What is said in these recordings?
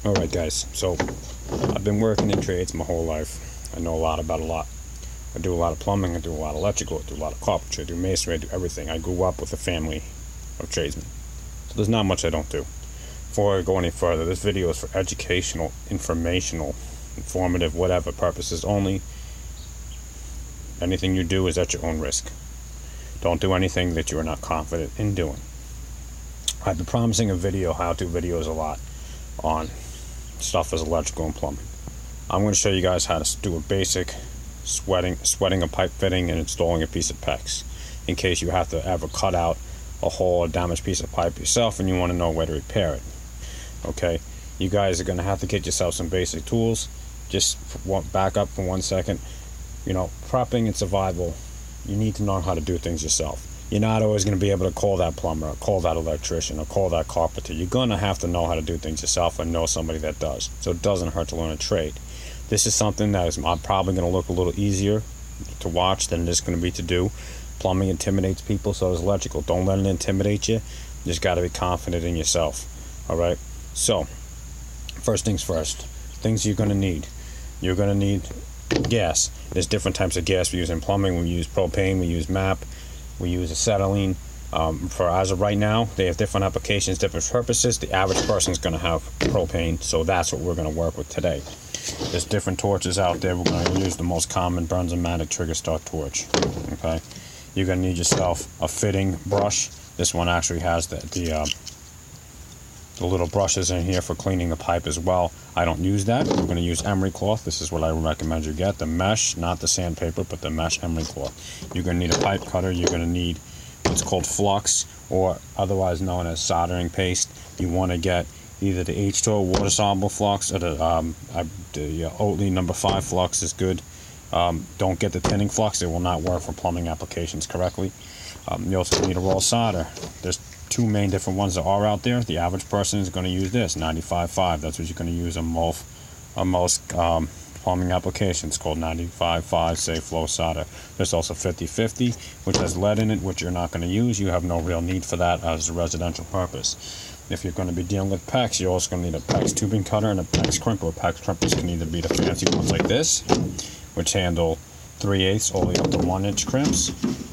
Alright guys, so I've been working in trades my whole life. I know a lot about a lot. I do a lot of plumbing, I do a lot of electrical, I do a lot of carpentry, I do masonry, I do everything. I grew up with a family of tradesmen. So there's not much I don't do. Before I go any further, this video is for educational, informational, informative, whatever purposes only. Anything you do is at your own risk. Don't do anything that you are not confident in doing. I've been promising a video, how-to videos a lot on stuff as electrical and plumbing. I'm going to show you guys how to do a basic sweating a pipe fitting and installing a piece of PEX, in case you have to ever cut out a whole or damaged piece of pipe yourself and you want to know where to repair it. Okay, you guys are going to have to get yourself some basic tools. Just back up for 1 second. You know, prepping and survival, you need to know how to do things yourself. You're not always going to be able to call that plumber, or call that electrician, or call that carpenter. You're going to have to know how to do things yourself and know somebody that does. So it doesn't hurt to learn a trade. This is something that is probably going to look a little easier to watch than it is going to be to do. Plumbing intimidates people, so does electrical. Don't let it intimidate you. You just got to be confident in yourself. Alright? So, first things first. Things you're going to need. You're going to need gas. There's different types of gas we use in plumbing. We use propane, we use MAP, we use acetylene. For as of right now, they have different applications, different purposes. The average person is going to have propane, so that's what we're going to work with today. There's different torches out there. We're going to use the most common Burns-O-Matic trigger start torch. Okay, you're going to need yourself a fitting brush. This one actually has the little brushes in here for cleaning the pipe as well. I don't use that. We're going to use emery cloth. This is what I recommend you get. The mesh, not the sandpaper, but the mesh emery cloth. You're going to need a pipe cutter. You're going to need what's called flux, or otherwise known as soldering paste. You want to get either the H2O water soluble flux or the Oatly number 5 flux is good. Don't get the tinning flux. It will not work for plumbing applications correctly. You also need a raw solder. There's two main different ones that are out there. The average person is going to use this 95.5. That's what you're going to use on most plumbing applications, called 95.5 safe flow solder. There's also 50/50, which has lead in it, which you're not going to use. You have no real need for that as a residential purpose. If you're going to be dealing with PEX, you're also going to need a PEX tubing cutter and a PEX crimper. PEX crimpers can either be the fancy ones like this, which handle 3/8 all the way up to 1-inch crimps,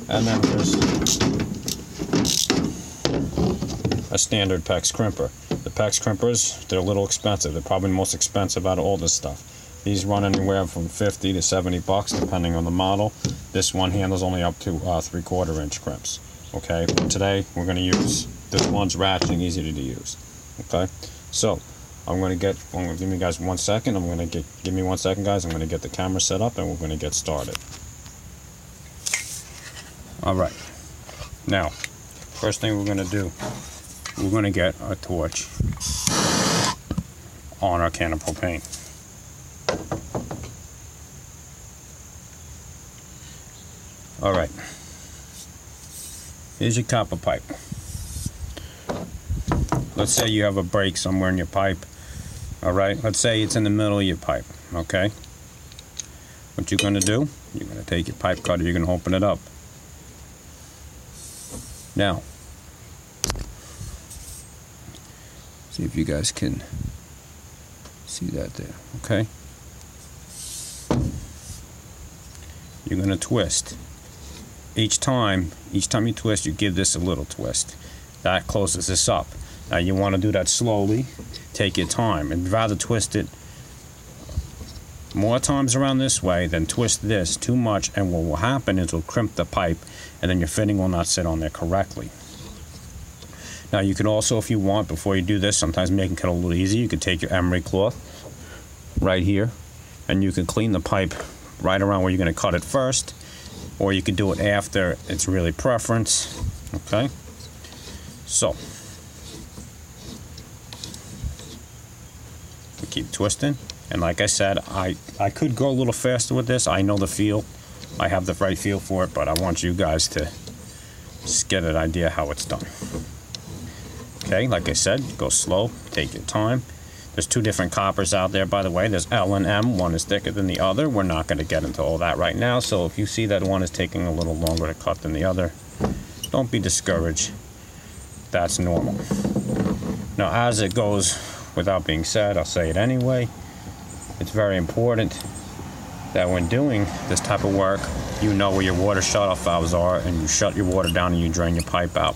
and then there's a standard PEX crimper. The PEX crimpers, they're a little expensive. They're probably the most expensive out of all this stuff. These run anywhere from 50 to 70 bucks depending on the model. This one handles only up to 3/4 inch crimps. Okay, but today we're going to use this one's ratchet and easy to use. Okay, so I'm going to give you guys 1 second. Give me 1 second, guys. I'm going to get the camera set up and we're going to get started. Alright, now first thing we're going to do, we're going to get our torch on our can of propane. Alright, here's your copper pipe. Let's say you have a break somewhere in your pipe. Alright, let's say it's in the middle of your pipe. Okay, what you're going to do, you're going to take your pipe cutter, you're going to open it up. Now, see if you guys can see that there. Okay, you're going to twist. Each time you twist, you give this a little twist. That closes this up. Now you want to do that slowly. Take your time, and rather twist it more times around this way than twist this too much, and what will happen is it'll crimp the pipe, and then your fitting will not sit on there correctly. Now you can also, if you want, before you do this, sometimes make it a little easier, you can take your emery cloth right here, and you can clean the pipe right around where you're going to cut it first, or you could do it after. It's really preference. Okay, so we keep twisting, and like I said, I could go a little faster with this. I know the feel, I have the right feel for it, but I want you guys to just get an idea how it's done. Okay, like I said, go slow, take your time. There's two different coppers out there, by the way. There's L and M. One is thicker than the other. We're not going to get into all that right now. So if you see that one is taking a little longer to cut than the other, don't be discouraged. That's normal. Now, as it goes without being said, I'll say it anyway. It's very important that when doing this type of work, you know where your water shutoff valves are, and you shut your water down and you drain your pipe out.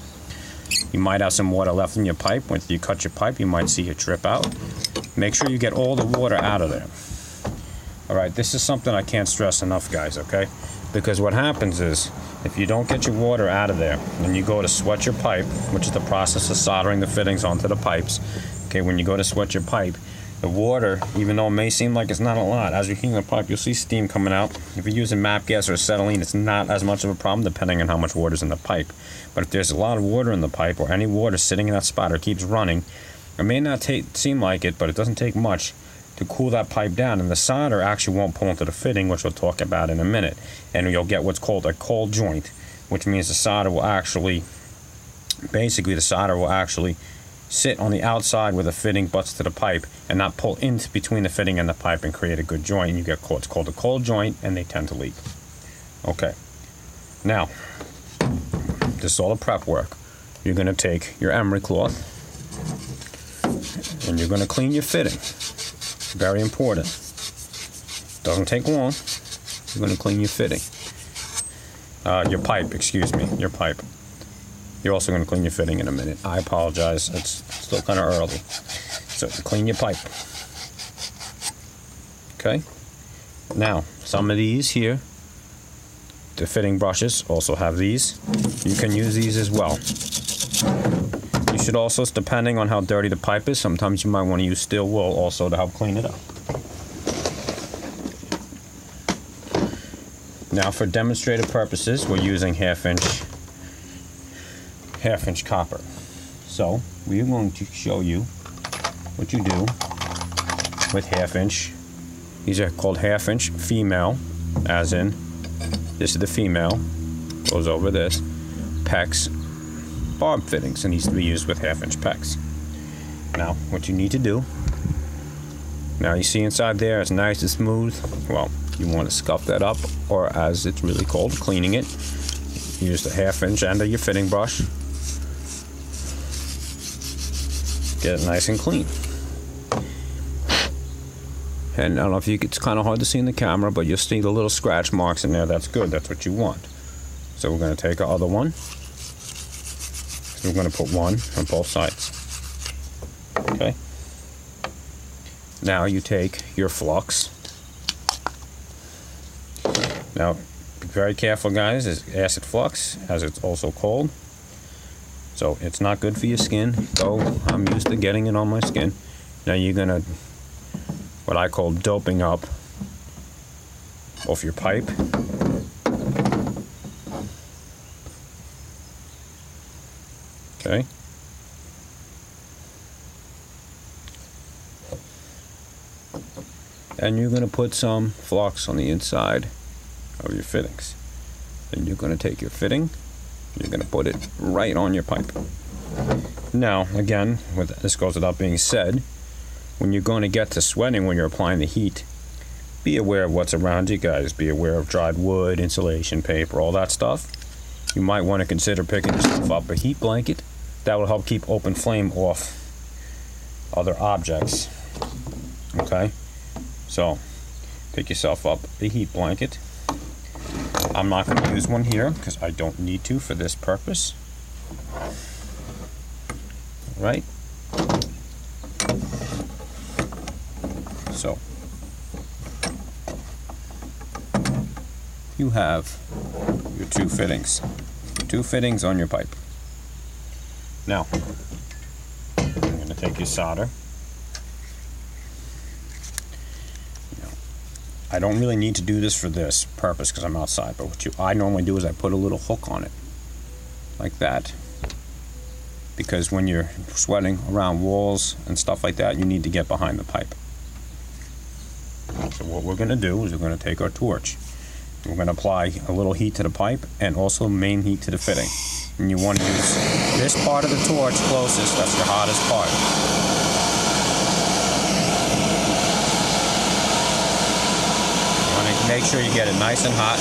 You might have some water left in your pipe. Once you cut your pipe, you might see it drip out. Make sure you get all the water out of there. Alright, this is something I can't stress enough, guys, okay? Because what happens is, if you don't get your water out of there, and you go to sweat your pipe, which is the process of soldering the fittings onto the pipes, okay, when you go to sweat your pipe, the water, even though it may seem like it's not a lot, as you're heating the pipe, you'll see steam coming out. If you're using MAP gas or acetylene, it's not as much of a problem depending on how much water's in the pipe. But if there's a lot of water in the pipe, or any water sitting in that spot, or keeps running, it may not seem like it, but it doesn't take much to cool that pipe down, and the solder actually won't pull into the fitting, which we'll talk about in a minute. And you'll get what's called a cold joint, which means the solder will actually, basically the solder will actually sit on the outside where the fitting butts to the pipe and not pull in between the fitting and the pipe and create a good joint. And you get what's called a cold joint, and they tend to leak. Okay, now this is all the prep work. You're going to take your emery cloth and you're going to clean your fitting. Very important. Doesn't take long. You're going to clean your fitting. Your pipe, excuse me, your pipe. You're also going to clean your fitting in a minute. I apologize, it's still kind of early. So clean your pipe. Okay? Now, some of these here, the fitting brushes also have these. You can use these as well. You should also, depending on how dirty the pipe is, sometimes you might want to use steel wool also to help clean it up. Now, for demonstrative purposes, we're using half-inch copper. So we are going to show you what you do with half-inch. These are called half-inch female, as in this is the female, goes over this, PEX barb fittings, and needs to be used with half-inch PEX. Now what you need to do, now you see inside there it's nice and smooth. Well, you want to scuff that up, or as it's really called, cleaning it. Use the half-inch end of your fitting brush. Get it nice and clean. And I don't know if it's kind of hard to see in the camera, but you'll see the little scratch marks in there. That's good. That's what you want. So we're going to take our other one. So we're going to put one on both sides. Okay. Now you take your flux. Now, be very careful, guys. It's acid flux, as it's also called. So it's not good for your skin, though I'm used to getting it on my skin. Now you're gonna, what I call doping up off your pipe. Okay. And you're gonna put some flux on the inside of your fittings. Then you're gonna take your fitting, you're going to put it right on your pipe. Now, again, this goes without being said, when you're going to get to sweating, when you're applying the heat, be aware of what's around you, guys. Be aware of dried wood, insulation, paper, all that stuff. You might want to consider picking yourself up a heat blanket. That will help keep open flame off other objects. Okay? So, pick yourself up a heat blanket. I'm not going to use one here because I don't need to for this purpose. Right? So, you have your two fittings. Two fittings on your pipe. Now, I'm going to take your solder. I don't really need to do this for this purpose because I'm outside, but what I normally do is I put a little hook on it, like that, because when you're sweating around walls and stuff like that, you need to get behind the pipe. So what we're going to do is we're going to take our torch. We're going to apply a little heat to the pipe and also main heat to the fitting. And you want to use this part of the torch closest, that's your hottest part. Make sure you get it nice and hot.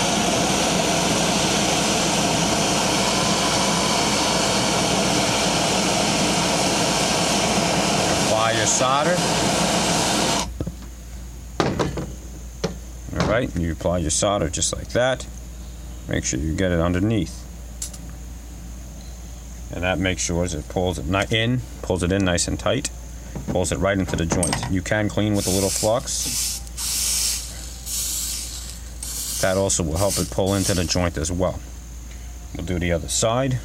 Apply your solder. Alright, you apply your solder just like that. Make sure you get it underneath. And that makes sure it pulls it in nice and tight. Pulls it right into the joint. You can clean with a little flux. That also will help it pull into the joint as well. We'll do the other side.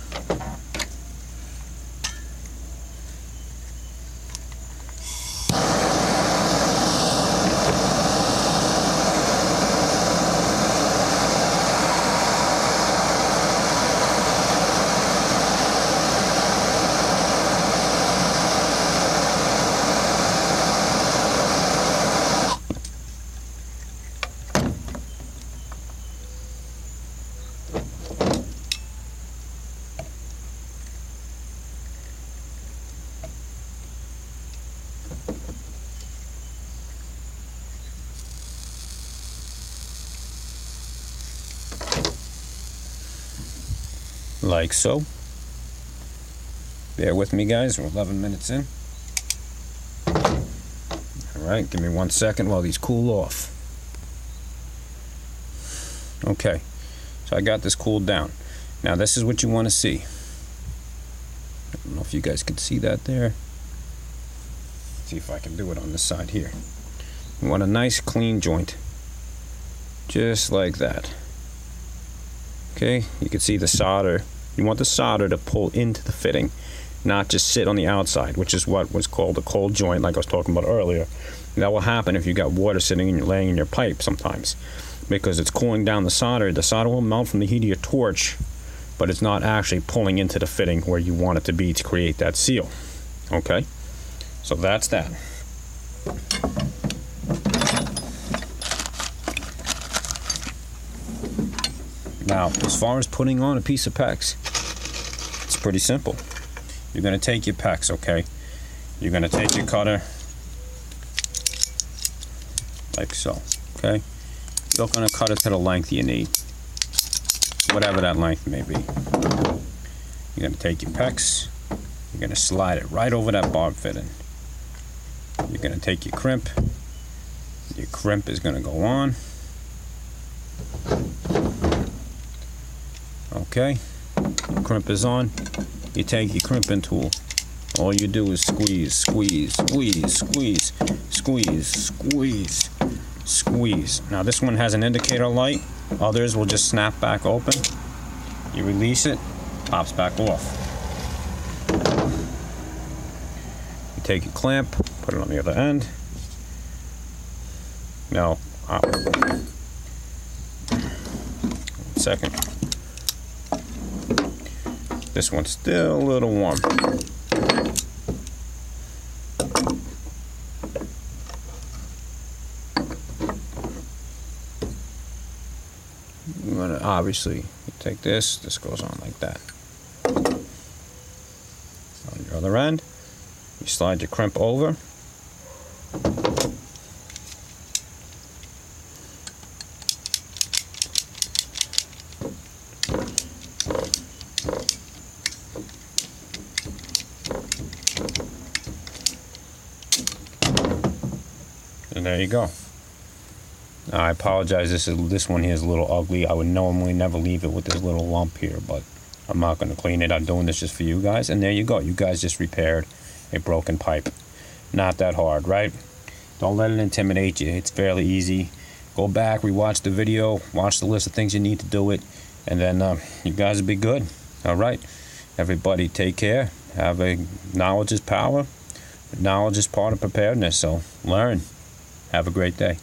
Like so. Bear with me, guys, we're 11 minutes in. Alright, give me 1 second while these cool off. Okay, so I got this cooled down. Now this is what you want to see. I don't know if you guys can see that there. Let's see if I can do it on this side here. You want a nice clean joint. Just like that. Okay, you can see the solder. You want the solder to pull into the fitting, not just sit on the outside, which is what was called a cold joint, like I was talking about earlier. That will happen if you got water laying in your pipe sometimes, because it's cooling down the solder. The solder will melt from the heat of your torch, but it's not actually pulling into the fitting where you want it to be to create that seal. Okay, so that's that. Now, as far as putting on a piece of PEX, it's pretty simple. You're going to take your PEX, okay? You're going to take your cutter, like so, okay? You're going to cut it to the length you need, whatever that length may be. You're going to take your PEX, you're going to slide it right over that barb fitting. You're going to take your crimp is going to go on. Okay, your crimp is on. You take your crimping tool. All you do is squeeze, squeeze, squeeze, squeeze, squeeze, squeeze, squeeze. Now this one has an indicator light. Others will just snap back open. You release it, pops back off. You take your clamp, put it on the other end. Now, 1 second. This one's still a little warm. You want to obviously take this goes on like that. On your other end, you slide your crimp over. And there you go. I apologize, this one here is a little ugly. I would normally never leave it with this little lump here, but I'm not going to clean it. I'm doing this just for you guys. And there you go. You guys just repaired a broken pipe. Not that hard, right? Don't let it intimidate you. It's fairly easy. Go back, rewatch the video, watch the list of things you need to do it, and then you guys will be good. All right? Everybody take care. Knowledge is power. Knowledge is part of preparedness, so learn. Have a great day.